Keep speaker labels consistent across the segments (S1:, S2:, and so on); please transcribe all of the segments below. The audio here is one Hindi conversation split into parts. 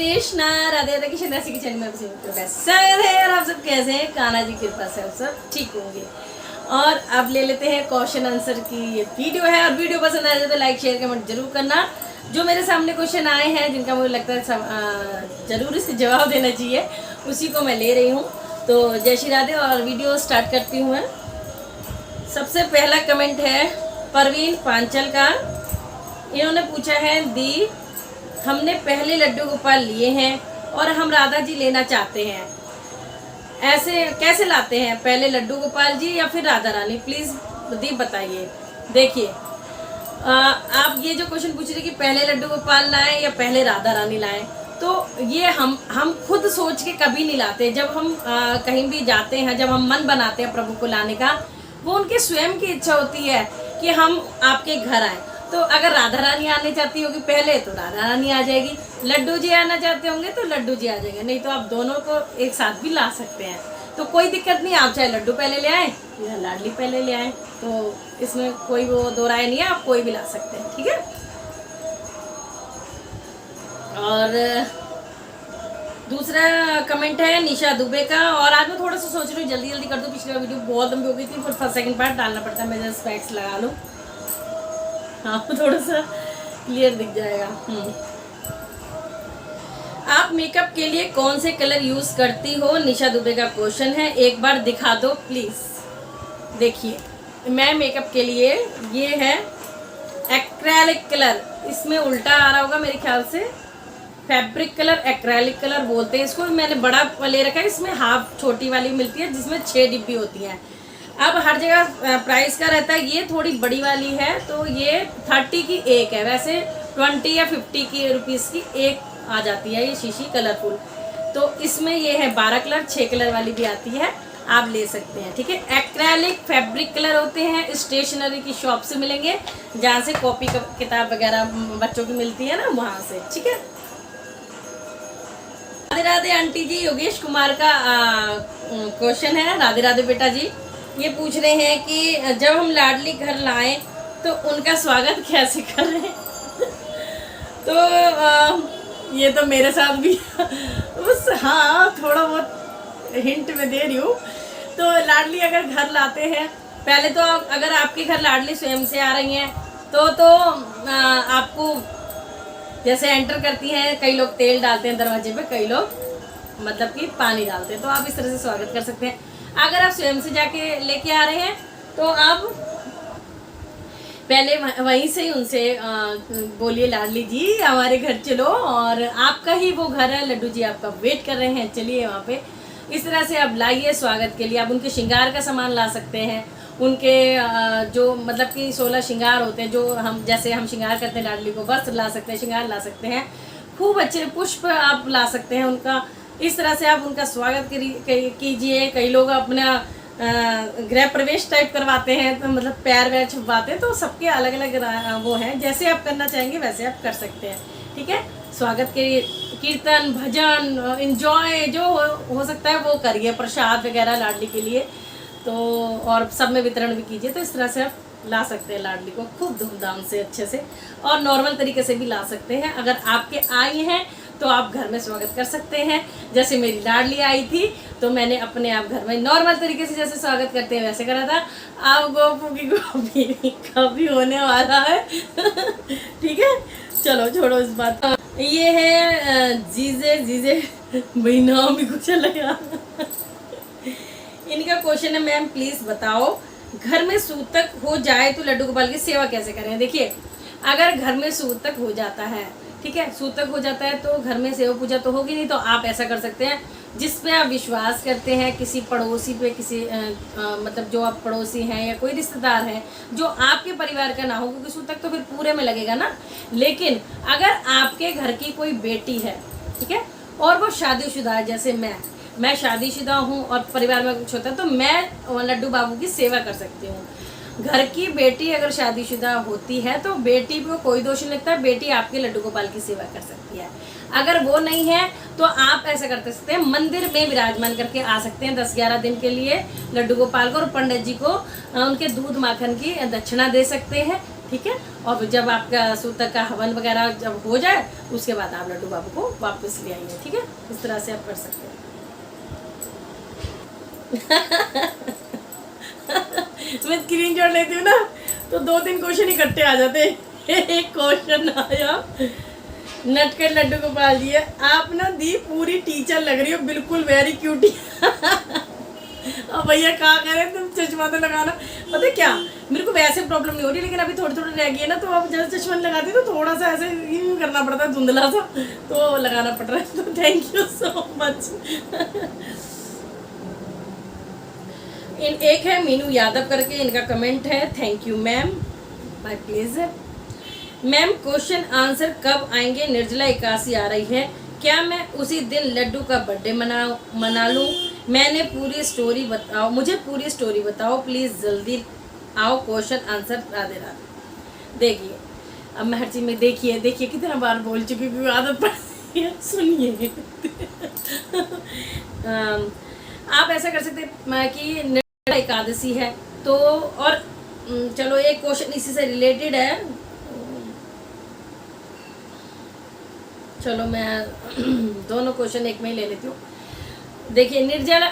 S1: कृष्णा, राधे राधे। किशन राशि किचन में स्वागत है। और आप सब कैसे हैं? कान्हा जी की कृपा से आप सब ठीक होंगे। और अब ले लेते हैं क्वेश्चन आंसर की ये वीडियो है। और वीडियो पसंद आ जाए तो लाइक शेयर कमेंट जरूर करना। जो मेरे सामने क्वेश्चन आए हैं जिनका मुझे लगता है जरूर से जवाब देना चाहिए, उसी को मैं ले रही हूँ। तो जय श्री राधे और वीडियो स्टार्ट करती हूँ मैं। सबसे पहला कमेंट है परवीन पांचल का। इन्होंने पूछा है दी, हमने पहले लड्डू गोपाल लिए हैं और हम राधा जी लेना चाहते हैं, ऐसे कैसे लाते हैं? पहले लड्डू गोपाल जी या फिर राधा रानी? प्लीज़ दी बताइए। देखिए आप ये जो क्वेश्चन पूछ रहे कि पहले लड्डू गोपाल लाएं या पहले राधा रानी लाएं, तो ये हम खुद सोच के कभी नहीं लाते। जब हम कहीं भी जाते हैं, जब हम मन बनाते हैं प्रभु को लाने का, वो उनके स्वयं की इच्छा होती है कि हम आपके घर आएँ। तो अगर राधा रानी आने चाहती होगी पहले तो राधा रानी आ जाएगी, लड्डू जी आना चाहते होंगे तो लड्डू जी आ जाएंगे, नहीं तो आप दोनों को एक साथ भी ला सकते हैं। तो कोई दिक्कत नहीं, आप चाहे लड्डू पहले ले आए या लाडली पहले ले आए, तो इसमें कोई वो दो राय नहीं है, आप कोई भी ला सकते हैं, ठीक है। और दूसरा कमेंट है निशा दुबे का। और आज मैं थोड़ा सा सोच रही हूँ जल्दी जल्दी कर दूँ, पिछली वीडियो बहुत लंबी हो गई थी, फिर फर्स्ट सेकंड पार्ट डालना पड़ता है। मैं जरा स्पेक्स लगा लूँ, हाँ थोड़ा सा क्लियर दिख जाएगा। आप मेकअप के लिए कौन से कलर यूज करती हो? निशा दुबे का क्वेश्चन है, एक बार दिखा दो प्लीज। देखिए मैं मेकअप के लिए, ये है एक्रेलिक कलर, इसमें उल्टा आ रहा होगा मेरे ख्याल से, फैब्रिक कलर एक्रेलिक कलर बोलते हैं इसको। मैंने बड़ा ले रखा है, इसमें हाफ छोटी वाली मिलती है जिसमें 6 डिब्बी होती हैं। अब हर जगह प्राइस का रहता है, ये थोड़ी बड़ी वाली है तो ये 30 की एक है, वैसे 20 या 50 की रुपीज़ की एक आ जाती है ये शीशी कलरफुल। तो इसमें ये है 12 कलर, 6 कलर वाली भी आती है, आप ले सकते हैं, ठीक है। एक्रेलिक फैब्रिक कलर होते हैं, स्टेशनरी की शॉप से मिलेंगे, जहाँ से कॉपी किताब वगैरह बच्चों की मिलती है ना, वहाँ से, ठीक है। राधे राधे आंटी जी। योगेश कुमार का क्वेश्चन है। राधे राधे बेटा जी, ये पूछ रहे हैं कि जब हम लाडली घर लाएं तो उनका स्वागत कैसे करें? तो ये तो मेरे साथ भी उस, हाँ थोड़ा बहुत हिंट में दे रही हूँ। तो लाडली अगर घर लाते हैं, पहले तो अगर आपके घर लाडली स्वयं से आ रही हैं तो आपको जैसे एंटर करती हैं, कई लोग तेल डालते हैं दरवाजे पे, कई लोग मतलब कि पानी डालते हैं, तो आप इस तरह से स्वागत कर सकते हैं। अगर आप स्वयं से जाके लेके आ रहे हैं तो आप पहले वहीं से ही उनसे बोलिए लाडली जी हमारे घर चलो, और आपका ही वो घर है, लड्डू जी आपका वेट कर रहे हैं, चलिए वहाँ पे। इस तरह से आप लाइए स्वागत के लिए। आप उनके श्रृंगार का सामान ला सकते हैं, उनके जो मतलब कि 16 श्रृंगार होते हैं, जो हम जैसे हम श्रृंगार करते हैं लाडली को, वस्त्र ला सकते हैं, श्रृंगार ला सकते हैं, खूब अच्छे पुष्प आप ला सकते हैं उनका। इस तरह से आप उनका स्वागत कीजिए। कई लोग अपना गृह प्रवेश टाइप करवाते हैं, तो मतलब पैर वैर छुपवाते हैं, तो सबके अलग अलग वो हैं, जैसे आप करना चाहेंगे वैसे आप कर सकते हैं, ठीक है। स्वागत के कीर्तन भजन एंजॉय जो हो सकता है वो करिए, प्रसाद वगैरह लाडली के लिए, तो और सब में वितरण भी कीजिए। तो इस तरह से आप ला सकते हैं लाडली को खूब धूमधाम से, अच्छे से, और नॉर्मल तरीके से भी ला सकते हैं। अगर आपके आई हैं तो आप घर में स्वागत कर सकते हैं। जैसे मेरी लाडली आई थी तो मैंने अपने आप घर में नॉर्मल तरीके से जैसे स्वागत करते हैं वैसे करा था। अब गोपू की गोपी कभी होने वाला है ठीक है, चलो छोड़ो इस बात। ये है जीजे जीजे, भाई नाम भी कुछ लगा इनका क्वेश्चन है, मैम प्लीज बताओ घर में सूतक हो जाए तो लड्डू गोपाल की सेवा कैसे करें? देखिए अगर घर में सूतक हो जाता है, ठीक है, सूतक हो जाता है तो घर में सेवा पूजा तो होगी नहीं, तो आप ऐसा कर सकते हैं जिस पे आप विश्वास करते हैं, किसी पड़ोसी पे, किसी मतलब जो आप पड़ोसी हैं या कोई रिश्तेदार है जो आपके परिवार का ना हो, क्योंकि सूतक तो फिर पूरे में लगेगा ना। लेकिन अगर आपके घर की कोई बेटी है, ठीक है, और वो शादीशुदा है, जैसे मैं शादीशुदा हूँ और परिवार में कुछ होता है, तो मैं लड्डू बाबू की सेवा कर सकती हूँ। घर की बेटी अगर शादीशुदा होती है तो बेटी को कोई दोष नहीं लगता, बेटी आपके लड्डू गोपाल की सेवा कर सकती है। अगर वो नहीं है तो आप ऐसा कर सकते हैं, मंदिर में विराजमान करके आ सकते हैं 10-11 दिन के लिए लड्डू गोपाल को, और पंडित जी को उनके दूध माखन की दक्षिणा दे सकते हैं, ठीक है। और फिर जब आपका सूतक का हवन वगैरह जब हो जाए उसके बाद आप लड्डू बाबू को वापस ले आइए, ठीक है। इस तरह से आप कर सकते हैं। मैं स्क्रीनशॉट लेती हूँ ना तो 2-3 क्वेश्चन इकट्ठे आ जाते हैं। एक क्वेश्चन आया, नटखट लड्डू गोपाल जी है, आप ना दी पूरी टीचर लग रही हो, बिल्कुल वेरी क्यूटी। अब भैया कहा करें, तुम चश्मा तो लगाना। पता है क्या, मेरे को वैसे प्रॉब्लम नहीं हो रही, लेकिन अभी थोड़ी थोड़ी रह गई है ना, तो अब जैसे चश्मा लगाती है तो थोड़ा सा ऐसे यूँ करना पड़ता है, धुंधला सा, तो लगाना पड़ रहा है। तो थैंक यू सो मच। एक है मीनू यादव करके, इनका कमेंट है, thank you ma'am, my pleasure. Ma'am question answer कब आएंगे? निर्जला एकादशी आ रही है, क्या मैं उसी दिन लड्डू का बर्थडे मना लूँ? मैंने पूरी स्टोरी बताओ, मुझे पूरी स्टोरी बताओ प्लीज़, जल्दी आओ, क्वेश्चन आंसर राधे राधे। देखिए अब मैं हर चीज़ में देखिए कितना बार बोल चुकी हूँ, आदत पड़ है। सुनिए आप ऐसा कर सकते हैं कि निर्जला एकादशी है तो, और चलो एक क्वेश्चन इसी से रिलेटेड है, चलो मैं दोनों क्वेश्चन एक में ही ले लेती हूँ। देखिए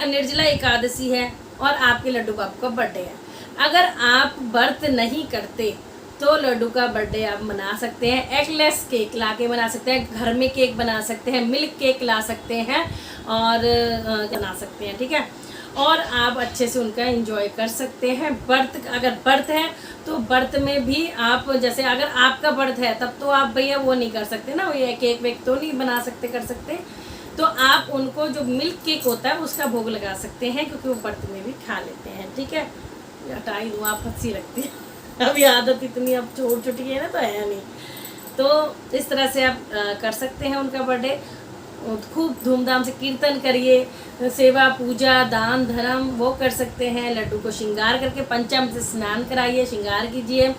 S1: निर्जला एकादशी है और आपके लड्डू बाबू का बर्थडे है। अगर आप व्रत नहीं करते तो लड्डू का बर्थडे आप मना सकते हैं, एगलेस केक ला के बना सकते हैं, घर में केक बना सकते हैं, मिल्क केक ला सकते हैं और बना सकते हैं, ठीक है। और आप अच्छे से उनका एंजॉय कर सकते हैं। व्रत अगर व्रत है तो व्रत में भी आप, जैसे अगर आपका व्रत है तब तो आप भैया वो नहीं कर सकते ना, ये केक वेक तो नहीं बना सकते कर सकते, तो आप उनको जो मिल्क केक होता है उसका भोग लगा सकते हैं, क्योंकि वो व्रत में भी खा लेते हैं, ठीक है। हटाई दूँ, आप हंसी लगती है, अभी आदत इतनी अब छोड़ चुकी है ना, तो है नहीं। तो इस तरह से आप कर सकते हैं उनका बर्थडे। खूब धूमधाम से कीर्तन करिए, सेवा पूजा दान धर्म वो कर सकते हैं। लड्डू को श्रृंगार करके पंचामृत से स्नान कराइए, श्रृंगार कीजिए,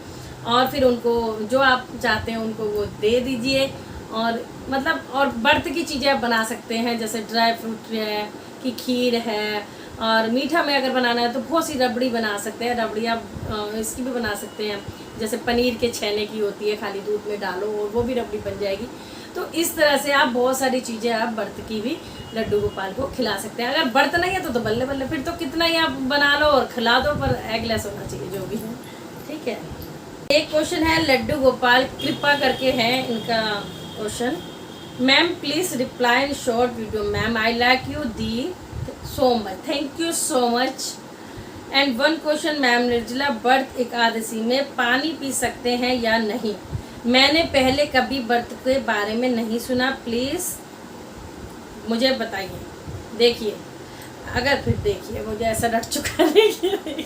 S1: और फिर उनको जो आप चाहते हैं उनको वो दे दीजिए। और मतलब और व्रत की चीज़ें आप बना सकते हैं, जैसे ड्राई फ्रूट है कि खीर है, और मीठा में अगर बनाना है तो बहुत सी रबड़ी बना सकते हैं। रबड़ी आप इसकी भी बना सकते हैं, जैसे पनीर के छेने की होती है, खाली दूध में डालो और वो भी रबड़ी बन जाएगी। तो इस तरह से आप बहुत सारी चीज़ें आप व्रत की भी लड्डू गोपाल को खिला सकते हैं। अगर व्रत नहीं है तो बल्ले बल्ले, फिर तो कितना ही आप बना लो और खिला दो, पर एगलेस होना चाहिए जो भी है, ठीक है। एक क्वेश्चन है लड्डू गोपाल कृपा करके है इनका question, ma'am please reply in short video, ma'am I like you the so much, thank you so much. And one question ma'am, निर्जला व्रत एकादशी में पानी पी सकते हैं या नहीं? मैंने पहले कभी व्रत के बारे में नहीं सुना, प्लीज़ मुझे बताइए। देखिए अगर फिर देखिए मुझे ऐसा रट चुका है।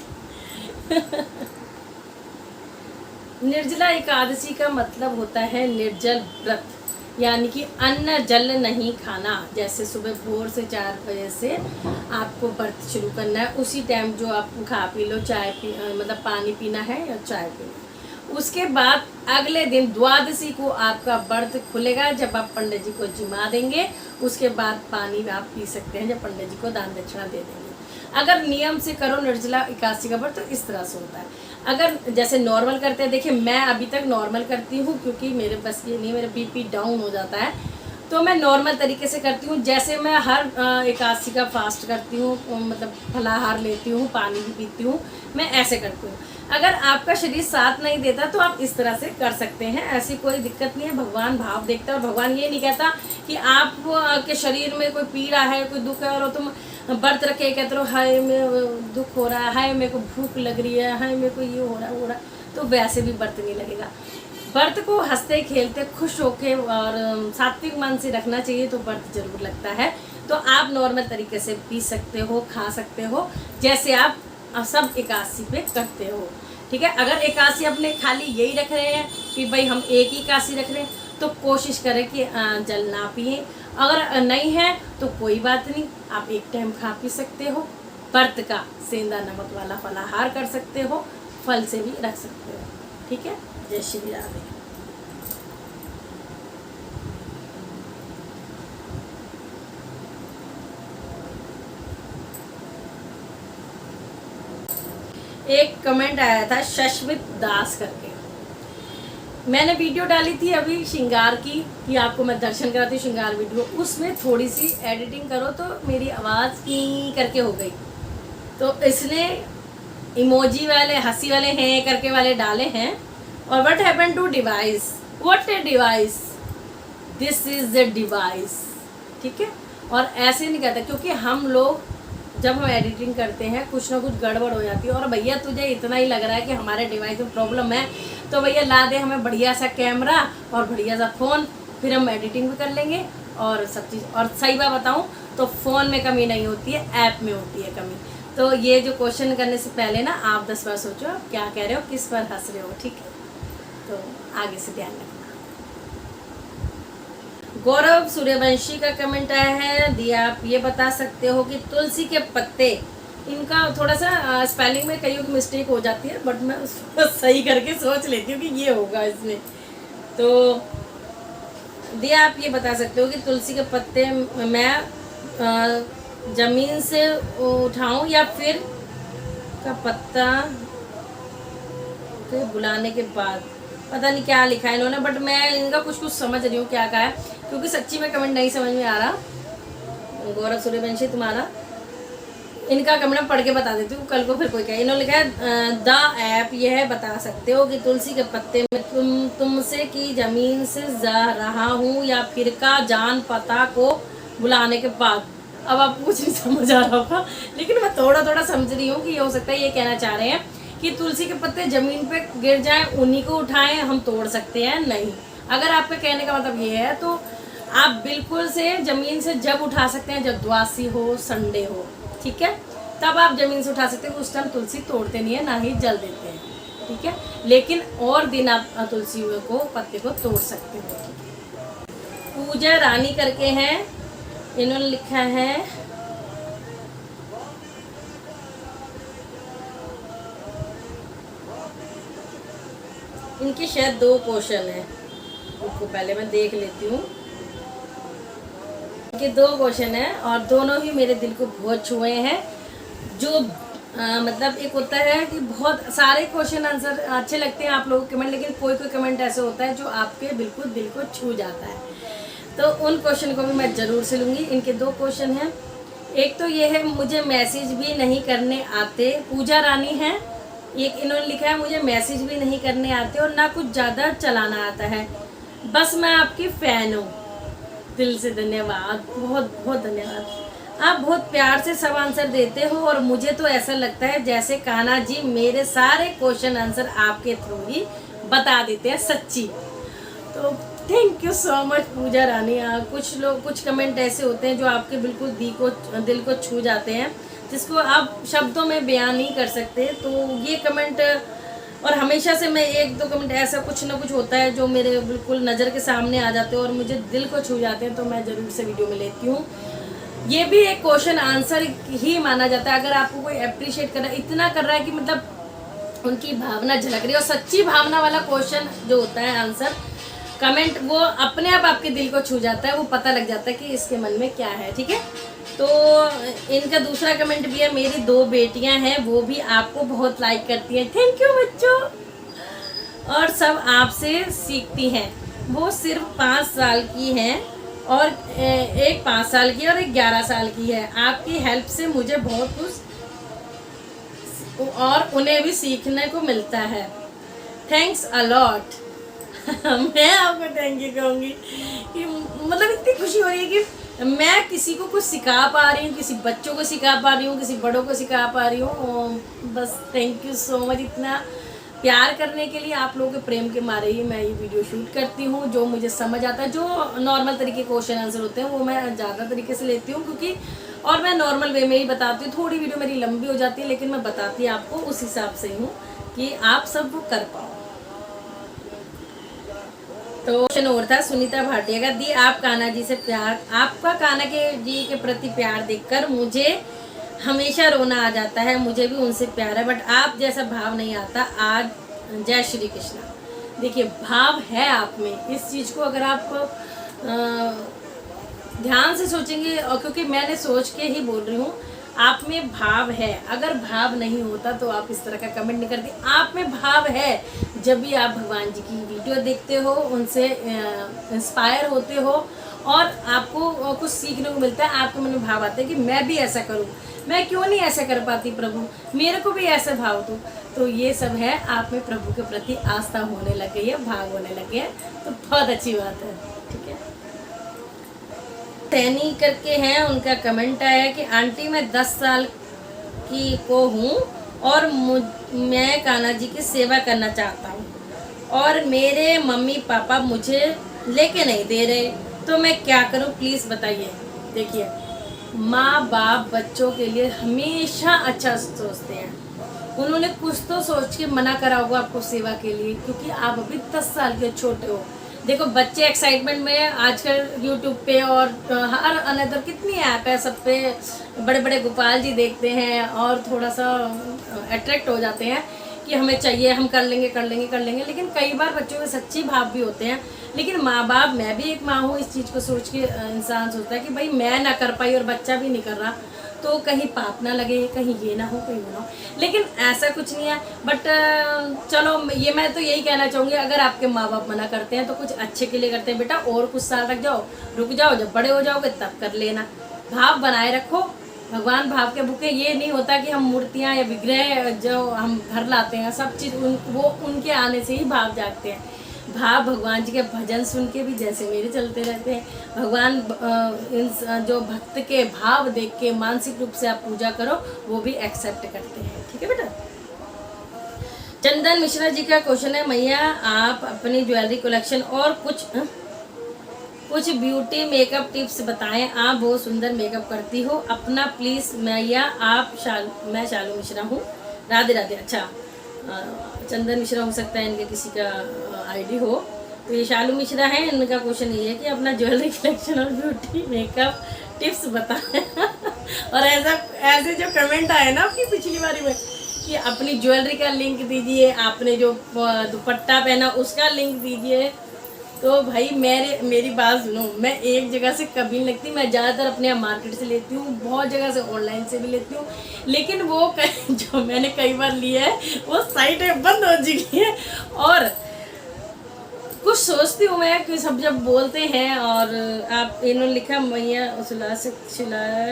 S1: निर्जला एकादशी का मतलब होता है निर्जल व्रत, यानी कि अन्न जल नहीं खाना। जैसे सुबह भोर से 4 बजे से आपको व्रत शुरू करना है, उसी टाइम जो आप खा पी लो, मतलब पानी पीना है या चाय पीना। उसके बाद अगले दिन द्वादशी को आपका व्रत खुलेगा, जब आप पंडित जी को जिमा देंगे, उसके बाद पानी आप पी सकते हैं, जब पंडित जी को दान दक्षिणा दे देंगे। अगर नियम से करो निर्जला एकादशी का व्रत तो इस तरह से होता है। अगर जैसे नॉर्मल करते हैं, देखिए मैं अभी तक नॉर्मल करती हूँ क्योंकि मेरे बस ये नहीं, मेरा बीपी डाउन हो जाता है, तो मैं नॉर्मल तरीके से करती हूँ। जैसे मैं हर एकादशी का फास्ट करती हूँ, मतलब फलाहार लेती हूँ, पानी भी पीती हूँ, मैं ऐसे करती हूँ। अगर आपका शरीर साथ नहीं देता तो आप इस तरह से कर सकते हैं, ऐसी कोई दिक्कत नहीं है। भगवान भाव देखता है और भगवान ये नहीं कहता कि आप के शरीर में कोई पीड़ा है, कोई दुख है और तुम व्रत रखे कहते रहो हाय में दुख हो रहा है, हाय मेरे को भूख लग रही है, हाय मेरे को ये हो रहा है वो रहा, तो वैसे भी व्रत नहीं लगेगा। व्रत को हंसते खेलते खुश होके और सात्विक मन से रखना चाहिए, तो व्रत जरूर लगता है। तो आप नॉर्मल तरीके से पी सकते हो, खा सकते हो, जैसे आप सब एकादशी पे करते हो, ठीक है। अगर एकादशी अपने खाली यही रख रहे हैं कि भाई हम एक ही एकादशी रख रहे हैं, तो कोशिश करें कि जल ना पिए। अगर नहीं है तो कोई बात नहीं, आप एक टाइम खा पी सकते हो। व्रत का सेंधा नमक वाला फलाहार कर सकते हो, फल से भी रख सकते हो, ठीक है। जय श्री राधे। एक कमेंट आया था शश्मित दास करके, मैंने वीडियो डाली थी अभी श्रृंगार की, कि आपको मैं दर्शन कराती हूँ श्रृंगार वीडियो, उसमें थोड़ी सी एडिटिंग करो तो मेरी आवाज़ की करके हो गई, तो इसने इमोजी वाले हंसी वाले हैं करके वाले डाले हैं। और what happen to device, what a device, this is the device, ठीक है। और ऐसे नहीं कहता, क्योंकि हम लोग जब हम एडिटिंग करते हैं कुछ ना कुछ गड़बड़ हो जाती है, और भैया तुझे इतना ही लग रहा है कि हमारे डिवाइस में प्रॉब्लम है, तो भैया ला दे हमें बढ़िया सा कैमरा और बढ़िया सा फ़ोन, फिर हम एडिटिंग भी कर लेंगे और सब चीज़। और सही बात बताऊं तो फ़ोन में कमी नहीं होती है, ऐप में होती है कमी। तो ये जो क्वेश्चन करने से पहले ना आप 10 बार सोचो आप क्या कह रहे हो, किस पर हंस रहे हो, ठीक है। तो आगे से ध्यान रखना। गौरव सूर्यवंशी का कमेंट आया है, दिया आप ये बता सकते हो कि तुलसी के पत्ते, इनका थोड़ा सा स्पेलिंग में कई मिस्टेक हो जाती है, बट मैं उसको सही करके सोच लेती हूँ कि ये होगा इसमें। तो दिया आप ये बता सकते हो कि तुलसी के पत्ते मैं ज़मीन से उठाऊं या फिर का पत्ता के बुलाने के बाद, पता नहीं क्या लिखा है इन्होंने, बट मैं इनका कुछ समझ रही हूँ क्या कहा है, क्योंकि सच्ची में कमेंट नहीं समझ में आ रहा। गौरव सूर्यवंशी तुम्हारा इनका कमेंट पढ़ के बता देती हूँ, कल को फिर कोई कहे। इन्होंने लिखा है द ऐप यह बता सकते हो कि तुलसी के पत्ते में तुमसे की ज़मीन से जा रहा हूँ या फिर का जान पता को बुलाने के बाद। अब आप कुछ नहीं समझ आ रहा होगा, लेकिन मैं थोड़ा थोड़ा समझ रही हूँ कि ये हो सकता है ये कहना चाह रहे हैं कि तुलसी के पत्ते ज़मीन पे गिर जाएं उन्हीं को उठाएं, हम तोड़ सकते हैं नहीं। अगर आपके कहने का मतलब ये है तो आप बिल्कुल से ज़मीन से जब उठा सकते हैं जब द्वादशी हो, संडे हो, ठीक है, तब आप ज़मीन से उठा सकते हैं। उस टाइम तुलसी तोड़ते नहीं है, ना ही जल देते हैं, ठीक है। लेकिन और दिन आप तुलसी को पत्ते को तोड़ सकते हो। पूजा रानी करके हैं, इन्होंने लिखा है इनके शायद 2 क्वेश्चन है, उनको पहले मैं देख लेती हूँ। इनके 2 क्वेश्चन हैं और दोनों ही मेरे दिल को बहुत छुए हैं। जो मतलब एक होता है कि बहुत सारे क्वेश्चन आंसर अच्छे लगते हैं आप लोगों के कमेंट, लेकिन कोई कोई कमेंट ऐसे होता है जो आपके बिल्कुल दिल को छू जाता है, तो उन क्वेश्चन को भी मैं ज़रूर से लूँगी। इनके 2 क्वेश्चन हैं। एक तो ये है मुझे मैसेज भी नहीं करने आते, पूजा रानी है। एक इन्होंने लिखा है मुझे मैसेज भी नहीं करने आते और ना कुछ ज़्यादा चलाना आता है, बस मैं आपकी फ़ैन हूँ। दिल से धन्यवाद, बहुत बहुत धन्यवाद। आप बहुत प्यार से सब आंसर देते हो और मुझे तो ऐसा लगता है जैसे कान्हा जी मेरे सारे क्वेश्चन आंसर आपके थ्रू ही बता देते हैं, सच्ची। तो थैंक यू सो मच पूजा रानी। कुछ लोग कुछ कमेंट ऐसे होते हैं जो आपके बिल्कुल दिल को छू जाते हैं, जिसको आप शब्दों में बयान नहीं कर सकते। तो ये कमेंट, और हमेशा से मैं 1-2 कमेंट ऐसा कुछ ना कुछ होता है जो मेरे बिल्कुल नज़र के सामने आ जाते हैं और मुझे दिल को छू जाते हैं, तो मैं ज़रूर से वीडियो में लेती हूँ। ये भी एक क्वेश्चन आंसर ही माना जाता है। अगर आपको कोई अप्रिशिएट कर रहा है, इतना कर रहा है कि मतलब उनकी भावना झलक रही है, और सच्ची भावना वाला क्वेश्चन जो होता है आंसर कमेंट, वो अपने आप आपके दिल को छू जाता है, वो पता लग जाता है कि इसके मन में क्या है, ठीक है। तो इनका दूसरा कमेंट भी है, मेरी 2 बेटियां हैं वो भी आपको बहुत लाइक करती हैं। थैंक यू बच्चों, और सब आपसे सीखती हैं। वो सिर्फ 5 साल की हैं और एक 5 साल की और एक 11 साल की है। आपकी हेल्प से मुझे बहुत कुछ और उन्हें भी सीखने को मिलता है। Thanks a lot. मैं आपको थैंक यू कहूँगी कि मतलब इतनी खुशी हो रही है कि मैं किसी को कुछ सिखा पा रही हूँ, किसी बच्चों को सिखा पा रही हूँ, किसी बड़ों को सिखा पा रही हूँ। बस थैंक यू सो मच। इतना प्यार करने के लिए, आप लोगों के प्रेम के मारे ही मैं ये वीडियो शूट करती हूँ। जो मुझे समझ आता है, जो नॉर्मल तरीके क्वेश्चन आंसर होते हैं वो मैं ज़्यादा तरीके से लेती हूँ, क्योंकि और मैं नॉर्मल वे में ही बताती हूँ। थोड़ी वीडियो मेरी लंबी हो जाती है, लेकिन मैं बताती आपको उस हिसाब से हूँ कि आप सब वो कर पाओ। तो क्वेश्चन और था सुनीता भाटिया का, दी आप कान्हा जी से प्यार, आपका कान्हा जी के प्रति प्यार देखकर मुझे हमेशा रोना आ जाता है। मुझे भी उनसे प्यार है, बट आप जैसा भाव नहीं आता आज। जय श्री कृष्णा। देखिए, भाव है आप में, इस चीज़ को अगर आप ध्यान से सोचेंगे, और क्योंकि मैंने सोच के ही बोल रही हूँ, आप में भाव है। अगर भाव नहीं होता तो आप इस तरह का कमेंट नहीं करती। आप में भाव है, जब भी आप भगवान जी की वीडियो देखते हो, उनसे इंस्पायर होते हो और आपको कुछ सीखने को मिलता है, आपके मन में भाव आता है कि मैं भी ऐसा करूं, मैं क्यों नहीं ऐसा कर पाती प्रभु, मेरे को भी ऐसे भाव दो। तो ये सब है, आप में प्रभु के प्रति आस्था होने लग गई है, भाव होने लगे है, तो बहुत अच्छी बात है। ठीक है, तैनी करके हैं, उनका कमेंट आया कि आंटी मैं 10 साल की को हूँ और मैं कान्हा जी की सेवा करना चाहता हूँ और मेरे मम्मी पापा मुझे लेके नहीं दे रहे, तो मैं क्या करूँ प्लीज़ बताइए। देखिए, माँ बाप बच्चों के लिए हमेशा अच्छा सोचते हैं, उन्होंने कुछ तो सोच के मना करा होगा आपको सेवा के लिए, क्योंकि आप अभी 10 साल के छोटे हो। देखो बच्चे एक्साइटमेंट में आजकल यूट्यूब पे और हर अनदर कितनी ऐप है, सब पे बड़े बड़े गोपाल जी देखते हैं और थोड़ा सा अट्रैक्ट हो जाते हैं कि हमें चाहिए, हम कर लेंगे कर लेंगे कर लेंगे। लेकिन कई बार बच्चों के सच्ची भाव भी होते हैं, लेकिन माँ बाप, मैं भी एक माँ हूँ, इस चीज़ को सोच के इंसान सोचता है कि भाई मैं ना कर पाई और बच्चा भी नहीं कर रहा तो कहीं पाप ना लगे, कहीं ये ना हो, कहीं वो ना हो। लेकिन ऐसा कुछ नहीं है। बट चलो, ये मैं तो यही कहना चाहूँगी, अगर आपके माँ बाप मना करते हैं तो कुछ अच्छे के लिए करते हैं, बेटा और कुछ साल रुक जाओ, जब बड़े हो जाओगे तब कर लेना। भाव बनाए रखो, भगवान भाव के भूखे। ये नहीं होता कि हम मूर्तियाँ या विग्रह जो हम घर लाते हैं, सब चीज़ वो उनके आने से ही भाव जागते हैं। भाव भगवान जी के भजन सुन के भी जैसे मेरे चलते रहते हैं। भगवान इन जो भक्त के भाव देख के मानसिक रूप से आप पूजा करो, वो भी एक्सेप्ट करते हैं। ठीक है बेटा। चंदन मिश्रा जी का क्वेश्चन है, मैया आप अपनी ज्वेलरी कलेक्शन और कुछ ब्यूटी मेकअप टिप्स बताएं, आप बहुत सुंदर मेकअप करती हो, अपना प्लीज़ मैया। मैं शालू मिश्रा हूँ, राधे राधे। अच्छा, चंदन मिश्रा हो सकता है इनके किसी का आईडी हो, तो ये शालू मिश्रा है। इनका क्वेश्चन ये है कि अपना ज्वेलरी कलेक्शन और ब्यूटी मेकअप टिप्स बताएं और ऐसे जो कमेंट आए ना आपकी पिछली बारी में कि अपनी ज्वेलरी का लिंक दीजिए, आपने जो दुपट्टा पहना उसका लिंक दीजिए। तो भाई मेरी बात सुनो, मैं एक जगह से कभी नहीं लगती, मैं ज़्यादातर अपने यहाँ मार्केट से लेती हूँ, बहुत जगह से ऑनलाइन से भी लेती हूँ, लेकिन वो जो मैंने कई बार लिया है वो साइट बंद हो चुकी है। और कुछ सोचती हूँ मैं कि सब जब बोलते हैं, और आप इन्होंने लिखा मैया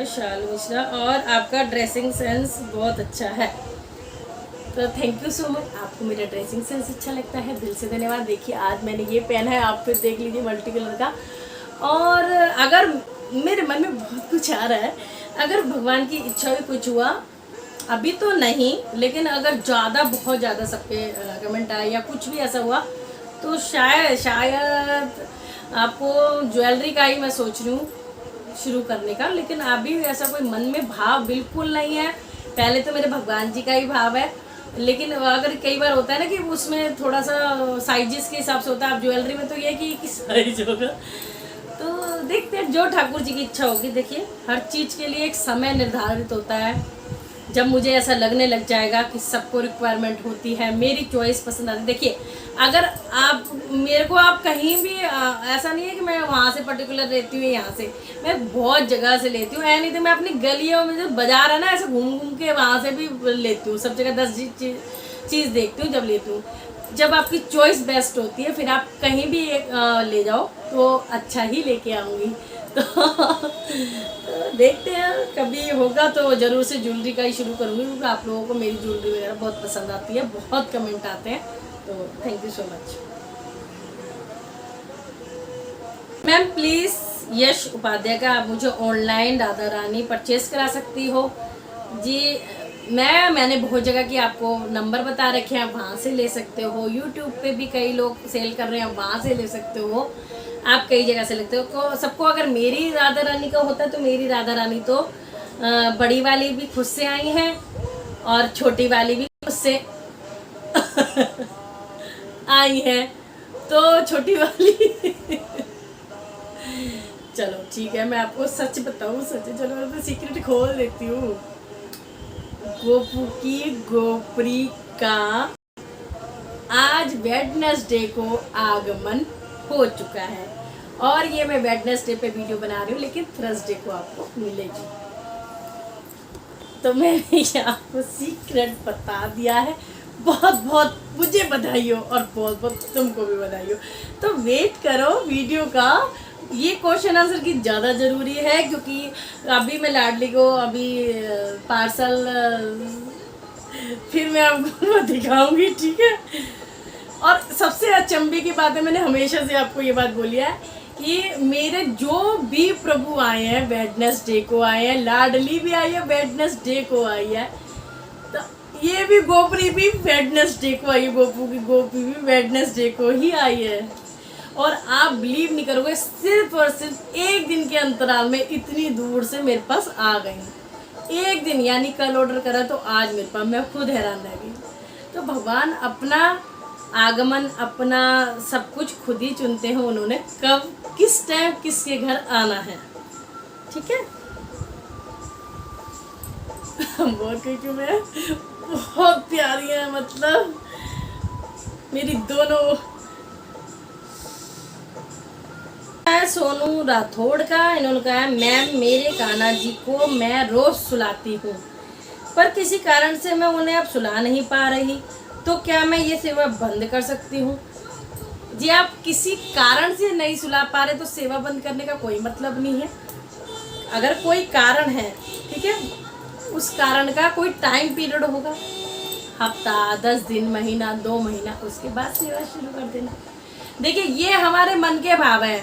S1: शालू मिश्रा और आपका ड्रेसिंग सेंस बहुत अच्छा है, तो थैंक यू सो मच। आपको मेरा ड्रेसिंग सेंस अच्छा लगता है, दिल से धन्यवाद। देखिए आज मैंने ये पहना है, आप फिर देख लीजिए, मल्टी कलर का। और अगर मेरे मन में बहुत कुछ आ रहा है, अगर भगवान की इच्छा भी कुछ हुआ, अभी तो नहीं, लेकिन अगर बहुत ज़्यादा सब पे कमेंट आए या कुछ भी ऐसा हुआ तो शायद आपको ज्वेलरी का ही मैं सोच रही हूँ शुरू करने का। लेकिन अभी ऐसा कोई मन में भाव बिल्कुल नहीं है। पहले तो मेरे भगवान जी का ही भाव है, लेकिन अगर कई बार होता है ना कि उसमें थोड़ा सा साइजेस के हिसाब से होता है। आप ज्वेलरी में तो ये कि साइज होगा, तो देखते हैं जो ठाकुर जी की इच्छा होगी। देखिए हर चीज़ के लिए एक समय निर्धारित होता है, जब मुझे ऐसा लगने लग जाएगा कि सबको रिक्वायरमेंट होती है, मेरी चॉइस पसंद आती है। देखिए अगर आप मेरे को, आप कहीं भी ऐसा नहीं है कि मैं वहाँ से पर्टिकुलर लेती हूँ, यहाँ से मैं बहुत जगह से लेती हूँ। नहीं तो मैं अपनी गलियों में जो बाजार है ना, ऐसे घूम घूम के वहाँ से भी लेती हूँ। सब जगह 10 चीज़ देखती हूँ जब लेती हूँ। जब आपकी चॉइस बेस्ट होती है, फिर आप कहीं भी एक ले जाओ तो अच्छा ही लेके आऊँगी। तो देखते हैं, कभी होगा तो ज़रूर से ज्वेलरी का ही शुरू करूँगी, क्योंकि आप लोगों को मेरी ज्वेलरी वगैरह बहुत पसंद आती है, बहुत कमेंट आते हैं। तो thank you so much ma'am. Please Yash Upadhyay का आप मुझे ऑनलाइन राधा रानी परचेस करा सकती हो जी। मैंने बहुत जगह की आपको नंबर बता रखे हैं, आप वहाँ से ले सकते हो। यूट्यूब पे भी कई लोग सेल कर रहे हैं, वहाँ से ले सकते हो। आप कई जगह से लेते हो। सबको अगर मेरी राधा रानी का होता है तो मेरी राधा रानी तो बड़ी वाली भी खुद से आई हैं और छोटी वाली भी खुद से आई है, तो छोटी वाली चलो ठीक है, मैं आपको सच बताऊँ, सच चलो मैं तो सीक्रेट खोल देती हूँ। गोपू की गोपरी का आज वेडनेसडे को आगमन हो चुका है, और ये मैं वेडनेसडे पे वीडियो बना रही हूँ, लेकिन थर्सडे को आपको मिलेगी। तो मैंने आपको सीक्रेट बता दिया है, बहुत बहुत मुझे बधाई हो और बहुत बहुत तुमको भी बधाई हो। तो वेट करो वीडियो का, ये क्वेश्चन आंसर की ज़्यादा ज़रूरी है क्योंकि अभी मैं लाडली को अभी पार्सल फिर मैं आपको दिखाऊंगी, ठीक है। और सबसे अचंभे की बात है, मैंने हमेशा से आपको ये बात बोली है कि मेरे जो भी प्रभु आए हैं वेडनेसडे को आए हैं, लाडली भी आई है वेडनेसडे को आई है, तो ये भी गोपरी भी वेडनेसडे को आई है, गोपू की गोपी भी वेडनेसडे को ही आई है। और आप बिलीव नहीं करोगे, सिर्फ और सिर्फ एक दिन के अंतराल में इतनी दूर से मेरे पास आ गई। एक दिन, यानी कल ऑर्डर करा तो आज मेरे पास, मैं खुद हैरान रह गई। तो भगवान अपना आगमन, अपना सब कुछ खुद ही चुनते हैं, उन्होंने कब किस टाइम किसके घर आना है, ठीक है। बहुत क्योंकि मैं बहुत प्यारी है, मतलब मेरी दोनों। सोनू राठौड़ का, इन्होंने कहा है मैम मेरे कान्हा जी को मैं रोज सुलाती हूँ पर किसी कारण से मैं उन्हें अब सुला नहीं पा रही, तो क्या मैं ये सेवा बंद कर सकती हूँ? जी आप किसी कारण से नहीं सुला पा रहे तो सेवा बंद करने का कोई मतलब नहीं है। अगर कोई कारण है, ठीक है, उस कारण का कोई टाइम पीरियड होगा, हफ्ता, 10 दिन, महीना, 2 महीना, उसके बाद सेवा शुरू कर देना। देखिए ये हमारे मन के भाव है,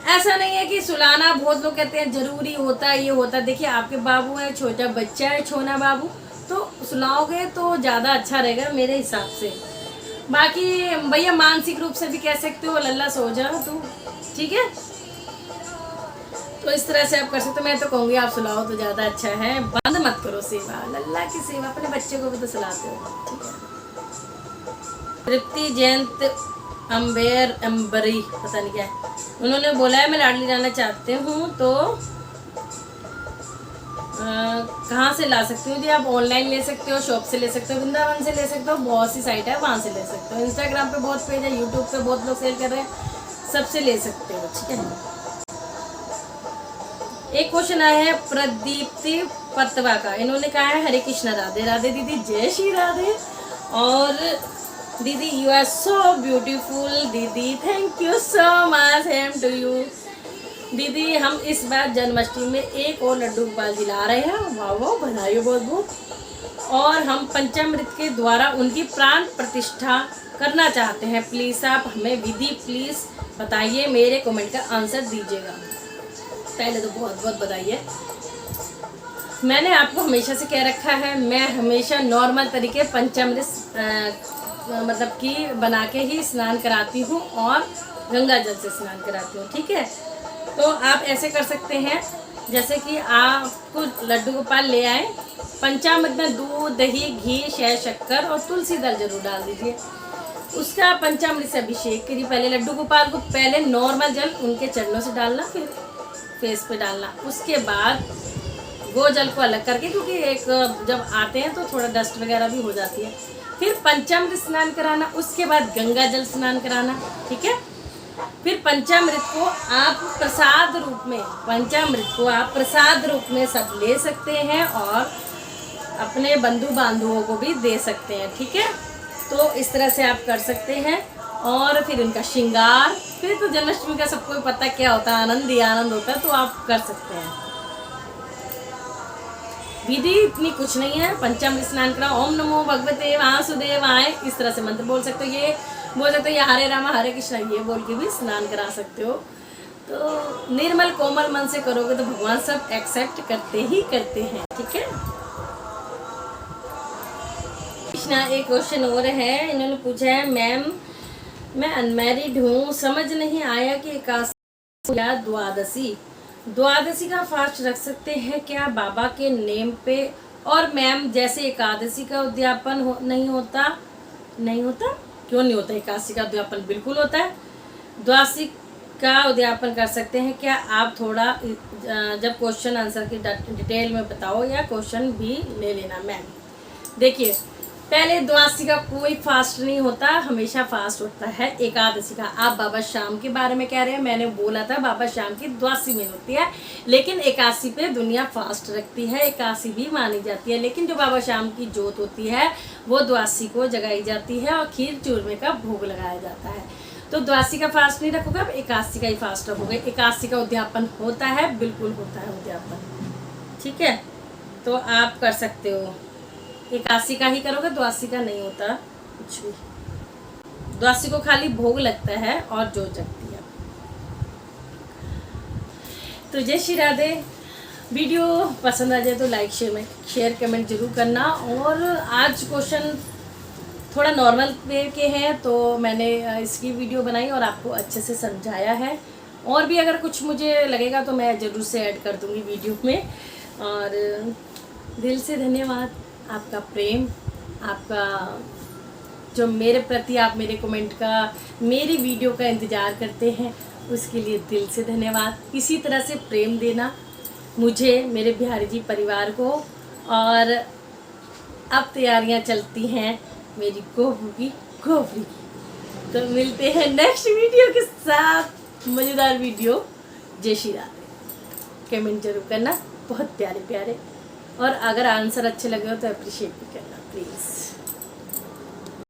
S1: ऐसा नहीं है कि सुलाना, बहुत लोग कहते हैं जरूरी होता है, ये होता है। देखिए आपके बाबू है, छोटा बच्चा है, छोना बाबू, तो सुलाओगे तो ज़्यादा अच्छा रहेगा मेरे हिसाब से। बाकी भैया मानसिक रूप से भी कह सकते हो लल्ला सो जा तू, ठीक है, तो इस तरह से आप कर सकते हो। मैं तो कहूँगी आप सुलाओ तो ज़्यादा अच्छा है, बंद मत करो सेवा, लल्ला की सेवा, अपने बच्चे को भी तो सुलाते हो, ठीक है। तृप्ति जयंत अंबरी पता नहीं क्या है, उन्होंने बोला है मैं लाडली जाना चाहते हूँ तो कहाँ से ला सकती हूँ? जी आप ऑनलाइन ले सकते हो, शॉप से ले सकते हो, वृंदावन से ले सकते हो, बहुत सी साइट है वहाँ से ले सकते हो, इंस्टाग्राम पे बहुत पेज है, यूट्यूब पे बहुत लोग सेल कर रहे हैं, सबसे ले सकते हो, ठीक है। एक क्वेश्चन आया है प्रदीप्ति पतवा का, इन्होंने कहा है हरे कृष्णा, राधे राधे दीदी, जय श्री राधे। और दीदी यू आर सो ब्यूटीफुल दीदी, thank you so much, same to you दीदी। हम इस बार जन्माष्टमी में एक और लड्डू गोपाल जी ला रहे हैं, वाह वाह, बधाई बहुत बहुत। और हम पंचामृत के द्वारा उनकी प्राण प्रतिष्ठा करना चाहते हैं, प्लीज़ आप हमें विधि प्लीज़ बताइए, मेरे कमेंट का आंसर दीजिएगा। पहले तो बहुत बहुत बधाई है। मैंने आपको हमेशा से कह रखा है, मैं हमेशा नॉर्मल तरीके पंचामृत मतलब कि बना के ही स्नान कराती हूँ और गंगा जल से स्नान कराती हूँ, ठीक है। तो आप ऐसे कर सकते हैं, जैसे कि आपको लड्डू गोपाल ले आए, पंचामृत में दूध, दही, घी, शहद, शक्कर और तुलसी दल जरूर डाल दीजिए। उसका पंचामृत से अभिषेक करिए। पहले लड्डू गोपाल को पहले नॉर्मल जल उनके चरणों से डालना, फिर फेस पे डालना, उसके बाद गो जल को अलग करके, क्योंकि एक जब आते हैं तो थोड़ा डस्ट वगैरह भी हो जाती है, फिर पंचामृत स्नान कराना, उसके बाद गंगा जल स्नान कराना, ठीक है। फिर पंचामृत को आप प्रसाद रूप में, पंचामृत को आप प्रसाद रूप में सब ले सकते हैं और अपने बंधु बांधवों को भी दे सकते हैं, ठीक है। तो इस तरह से आप कर सकते हैं। और फिर उनका श्रृंगार, फिर तो जन्माष्टमी का सबको पता है क्या होता है, आनंद ही आनंद होता है, तो आप कर सकते हैं। विधि इतनी कुछ नहीं है, पंचामृत स्नान कराओ, ओम नमो भगवते वासुदेवाय, इस तरह से मंत्र बोल सकते हो, ये बोल सकते हो, ये हरे रामा हरे कृष्णा ये बोल के भी स्नान करा सकते हो। तो निर्मल कोमल मन से करोगे तो भगवान सब एक्सेप्ट करते ही करते हैं, ठीक है। कृष्णा एक क्वेश्चन और है, इन्होंने पूछा है मैम मैं अनमैरिड हूँ, समझ नहीं आया कि एकादशी या द्वादशी का फास्ट रख सकते हैं क्या बाबा के नेम पे? और मैम जैसे एकादशी का उद्यापन नहीं होता क्यों नहीं होता? एकादशी का उद्यापन बिल्कुल होता है, द्वादशी का उद्यापन कर सकते हैं क्या? आप थोड़ा जब क्वेश्चन आंसर की डिटेल में बताओ या क्वेश्चन भी ले लेना मैम। देखिए पहले द्वादशी का कोई फास्ट नहीं होता, हमेशा फास्ट होता है एकादशी का। आप बाबा श्याम के बारे में कह रहे हैं, मैंने बोला था बाबा श्याम की द्वादशी में होती है, लेकिन एकादशी पे दुनिया फास्ट रखती है, एकादशी भी मानी जाती है। लेकिन जो बाबा श्याम की जोत होती है वो द्वादशी को जगाई जाती है और खीर चूरमे का भोग लगाया जाता है। तो द्वादशी का फास्ट नहीं रखोगे, अब एकादशी का ही फास्ट रखोगे। एकादशी का उद्यापन होता है, बिल्कुल होता है उद्यापन, ठीक है। तो आप कर सकते हो, एकादशी का ही करोगे, द्वादशी का नहीं होता कुछ भी। द्वादशी को खाली भोग लगता है और जोत जगती है। तो जय श्री राधे। वीडियो पसंद आ जाए तो लाइक शेयर कमेंट जरूर करना। और आज क्वेश्चन थोड़ा नॉर्मल वे के हैं, तो मैंने इसकी वीडियो बनाई और आपको अच्छे से समझाया है। और भी अगर कुछ मुझे लगेगा तो मैं ज़रूर से ऐड कर दूँगी वीडियो में। और दिल से धन्यवाद, आपका प्रेम, आपका जो मेरे प्रति आप मेरे कमेंट का, मेरी वीडियो का इंतज़ार करते हैं, उसके लिए दिल से धन्यवाद। इसी तरह से प्रेम देना मुझे, मेरे बिहारी जी परिवार को। और अब तैयारियां चलती हैं मेरी गोबू की गोबरी की। तो मिलते हैं नेक्स्ट वीडियो के साथ, मज़ेदार वीडियो। जय श्री राधे। कमेंट जरूर करना, बहुत प्यारे प्यारे। और अगर आंसर अच्छे लगे हो तो अप्रिशिएट भी करना प्लीज़।